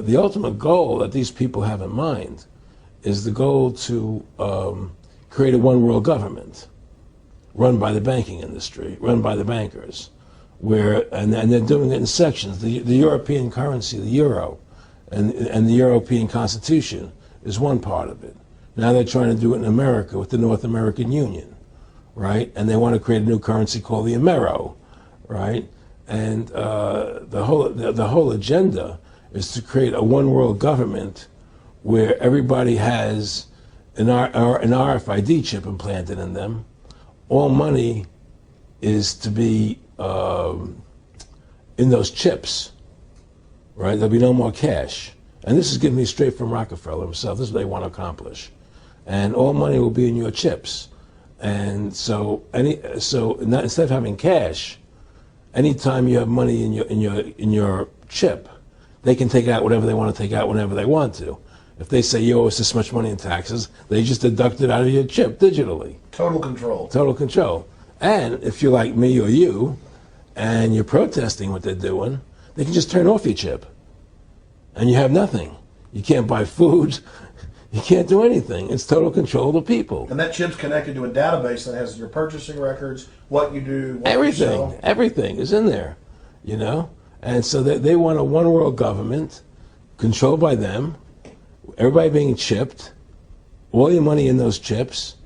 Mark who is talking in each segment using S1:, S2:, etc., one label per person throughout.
S1: the ultimate goal that these people have in mind is the goal to create a one world government run by the banking industry, run by the bankers, and they're doing it in sections. The European currency, the euro, and the European Constitution is one part of it. Now they're trying to do it in America with the North American Union, right? And they want to create a new currency called the Amero, right? And the whole agenda is to create a one world government where everybody has an RFID chip implanted in them. All money is to be in those chips, right? There'll be no more cash. And this is given me straight from Rockfeller himself. This is what they want to accomplish. And all money will be in your chips. And so instead of having cash, anytime you have money in your chip, they can take out whatever they want to take out whenever they want to. If they say you owe us this much money in taxes, they just deduct it out of your chip digitally.
S2: Total control.
S1: Total control. And if you're like me or you, and you're protesting what they're doing, they can just turn off your chip. And you have nothing. You can't buy food. You can't do anything. It's total control of the people.
S2: And that chip's connected to a database that has your purchasing records, what you do, what
S1: everything,
S2: you sell.
S1: Everything is in there, you know? And so they want a one world government controlled by them, everybody being chipped, all your money in those chips,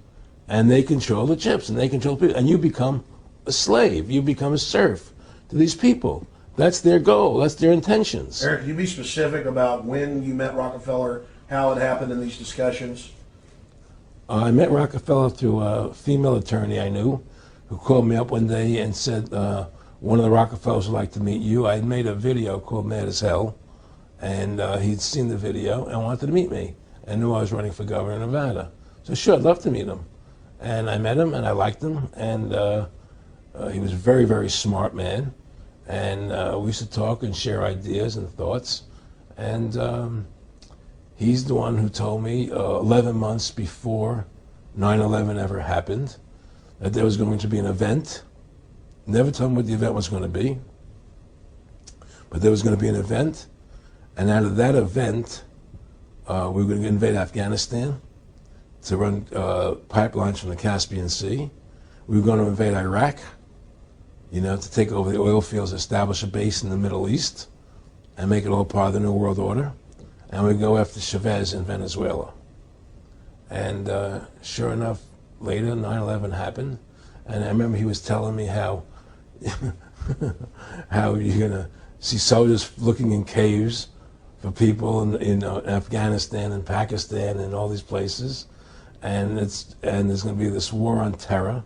S1: and they control the chips, and they control people. And you become a slave. You become a serf to these people. That's their goal. That's their intentions.
S2: Eric, can you be specific about when you met Rockfeller, how it happened in these discussions?
S1: I met Rockfeller through a female attorney I knew who called me up one day and said, one of the Rockefellers would like to meet you. I had made a video called Mad as Hell, and he'd seen the video and wanted to meet me and knew I was running for governor of Nevada. So sure, I'd love to meet him. And I met him and I liked him, and he was a very, very smart man. And we used to talk and share ideas and thoughts. And he's the one who told me 11 months before 9/11 ever happened that there was going to be an event. Never told me what the event was going to be, but there was going to be an event. And out of that event, we were going to invade Afghanistan to run pipelines from the Caspian Sea. We were going to invade Iraq, you know, to take over the oil fields, establish a base in the Middle East, and make it all part of the New World Order. And we go after Chavez in Venezuela. And sure enough, later 9/11 happened, and I remember he was telling me how how you're gonna see soldiers looking in caves for people in Afghanistan and Pakistan and all these places, and there's going to be this war on terror,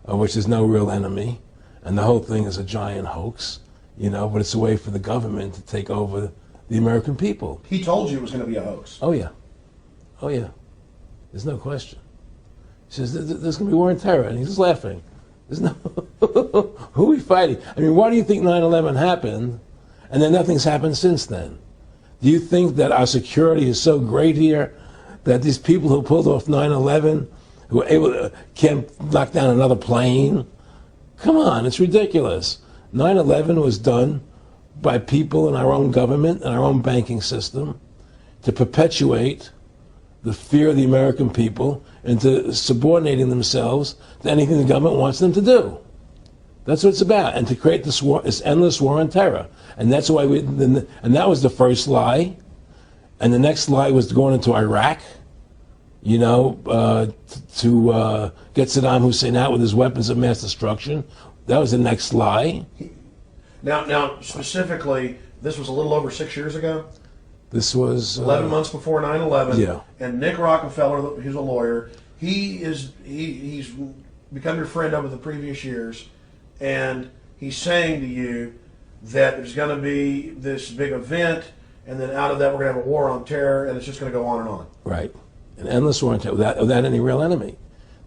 S1: which is no real enemy, and the whole thing is a giant hoax, you know. But it's a way for the government to take over the American people.
S2: He told you it was going to be a hoax.
S1: Oh yeah, oh yeah. There's no question. He says there's going to be war on terror, and he's just laughing. There's no who are we fighting? I mean, why do you think 9/11 happened, and then nothing's happened since then? Do you think that our security is so great here that these people who pulled off 9/11, who were able to, can't knock down another plane? Come on, it's ridiculous. 9/11 was done by people in our own government and our own banking system to perpetuate the fear of the American people into subordinating themselves to anything the government wants them to do. That's what it's about, and to create this war, this endless war on terror. And that's why and that was the first lie. And the next lie was going into Iraq, you know, to get Saddam Hussein out with his weapons of mass destruction. That was the next lie.
S2: Now, specifically, this was a little over 6 years ago.
S1: This was
S2: 11 months before 9/11.
S1: Yeah.
S2: And Nick Rockfeller, who's a lawyer, he's become your friend over the previous years, and he's saying to you that there's going to be this big event, and then out of that we're going to have a war on terror, and it's just going to go on and on.
S1: Right, an endless war on terror without any real enemy.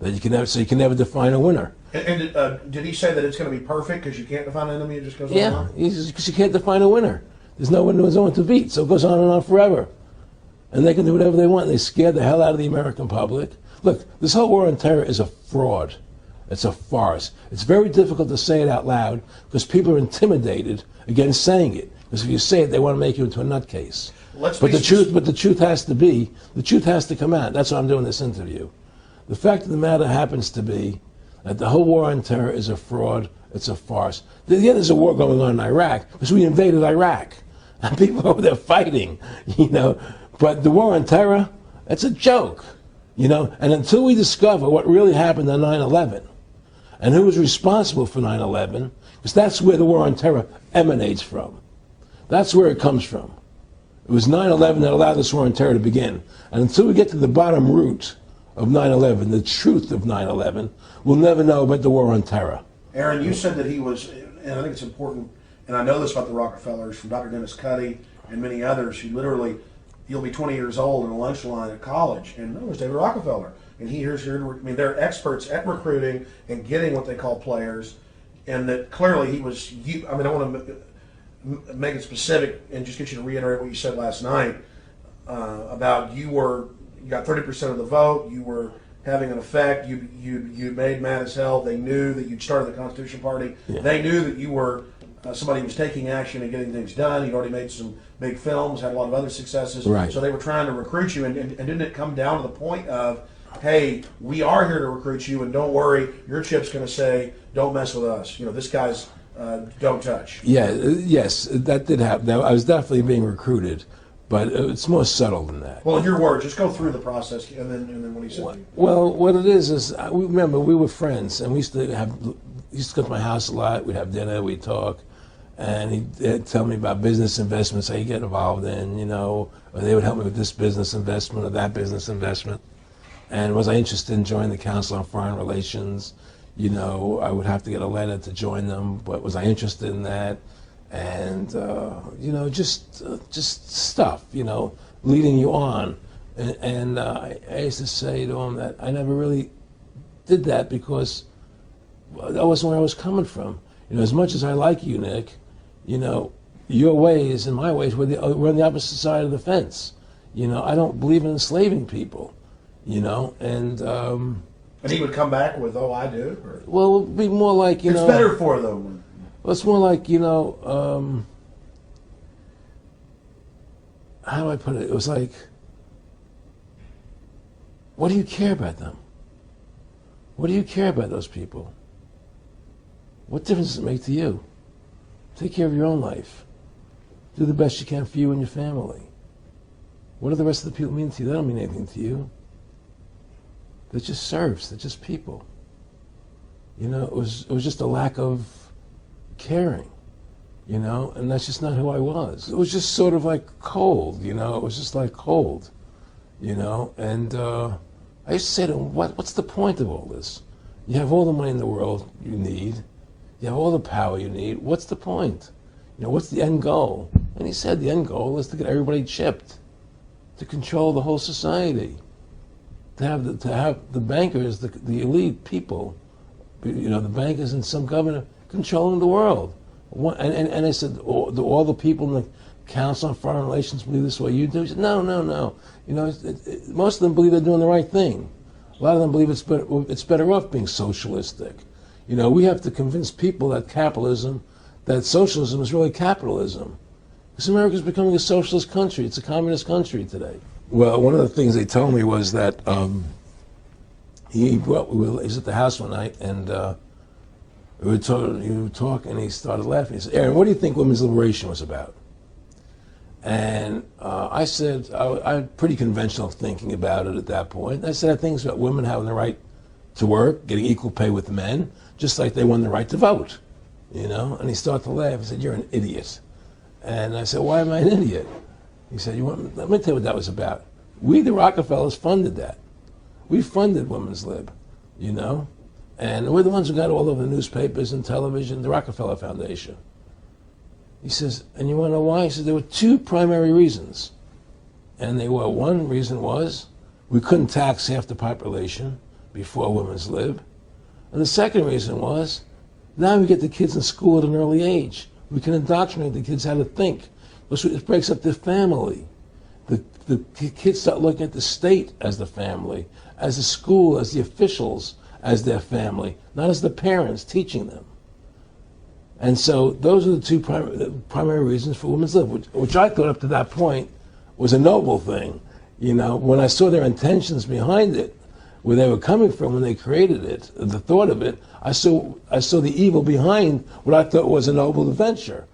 S1: That you can never, so you can never define a winner.
S2: And did he say that it's going to be perfect because you can't define an enemy? It just goes on
S1: and on? Yeah, because you can't define a winner. There's no one to beat, so it goes on and on forever. And they can do whatever they want. They scare the hell out of the American public. Look, this whole war on terror is a fraud. It's a farce. It's very difficult to say it out loud because people are intimidated against saying it. Because if you say it, they want to make you into a nutcase.
S2: Let's
S1: But
S2: be
S1: the truth has to come out. That's why I'm doing this interview. The fact of the matter happens to be that the whole war on terror is a fraud. It's a farce. Yeah, there's a war going on in Iraq because we invaded Iraq. And people over there fighting, you know. But the war on terror, it's a joke, you know. And until we discover what really happened on 9/11 and who was responsible for 9/11, because that's where the war on terror emanates from. That's where it comes from. It was 9/11 that allowed this war on terror to begin. And until we get to the bottom root of 9/11, the truth of 9/11, we'll never know about the war on terror.
S2: Aaron, you said that he was, and I think it's important, and I know this about the Rockefellers from Dr. Dennis Cuddy and many others who literally, you'll be 20 years old in a lunch line at college, and there's David Rockefeller. And here's here, I mean, they're experts at recruiting and getting what they call players, and that clearly he was, I mean, I want to make it specific and just get you to reiterate what you said last night about you got 30% of the vote, you were having an effect, you made mad as hell, they knew that you'd started the Constitution Party, they knew that you were somebody who was taking action and getting things done, you'd already made some big films, had a lot of other successes,
S1: right.
S2: So they were trying to recruit you, and didn't it come down to the point of, hey, we are here to recruit you, and don't worry, your chip's going to say, don't mess with us, you know, this guy's don't touch.
S1: Yeah, yes, that did happen. I was definitely being recruited, but it's more subtle than that.
S2: Well, in your words, just go through the process, and then what he said.
S1: Well, what it is remember we were friends, and we used to go to my house a lot. We'd have dinner, we'd talk, and he'd tell me about business investments that he'd get involved in, you know, or they would help me with this business investment or that business investment. And was I interested in joining the Council on Foreign Relations? You know, I would have to get a letter to join them, but was I interested in that? And, you know, just stuff, you know, leading you on. And I used to say to him that I never really did that because that wasn't where I was coming from. You know, as much as I like you, Nick, you know, your ways and my ways, we're on the opposite side of the fence. You know, I don't believe in enslaving people, you know, and
S2: he would come back with, oh, I do? Or?
S1: Well, it would be more like, you know.
S2: It's better for them.
S1: Well, it's more like, you know, how do I put it? It was like, what do you care about them? What do you care about those people? What difference does it make to you? Take care of your own life. Do the best you can for you and your family. What do the rest of the people mean to you? They don't mean anything to you. They're just serfs. They're just people. You know, it was just a lack of caring, you know, and that's just not who I was. It was just sort of like cold, you know. It was just like cold, you know. And I used to say to him, what's the point of all this? You have all the money in the world you need. You have all the power you need. What's the point? You know, what's the end goal? And he said the end goal is to get everybody chipped, to control the whole society, to have the bankers, the elite people, you know, the bankers and some governor controlling the world. And I said, all the people in the Council on Foreign Relations believe this way you do? He said, no. You know, most of them believe they're doing the right thing. A lot of them believe it's better off being socialistic. You know, we have to convince people that that socialism is really capitalism. Because America's becoming a socialist country. It's a communist country today. Well, one of the things they told me was that he was at the house one night, and we were talking, and he started laughing. He said, Aaron, what do you think women's liberation was about? And I said, I had pretty conventional thinking about it at that point. I said, I think it's about women having the right to work, getting equal pay with men, just like they won the right to vote, you know? And he started to laugh. He said, you're an idiot. And I said, why am I an idiot? He said, let me tell you what that was about. We, the Rockefellers, funded that. We funded Women's Lib, you know? And we're the ones who got all over the newspapers and television, the Rockefeller Foundation. He says, and you want to know why? He said, there were two primary reasons. And they were, one reason was we couldn't tax half the population before Women's Lib. And the second reason was, now we get the kids in school at an early age. We can indoctrinate the kids how to think. It breaks up the family. The kids start looking at the state as the family, as the school, as the officials, as their family, not as the parents teaching them. And so those are the two primary reasons for women's lib, which I thought up to that point was a noble thing. You know, when I saw their intentions behind it, where they were coming from when they created it, the thought of it, I saw the evil behind what I thought was a noble adventure.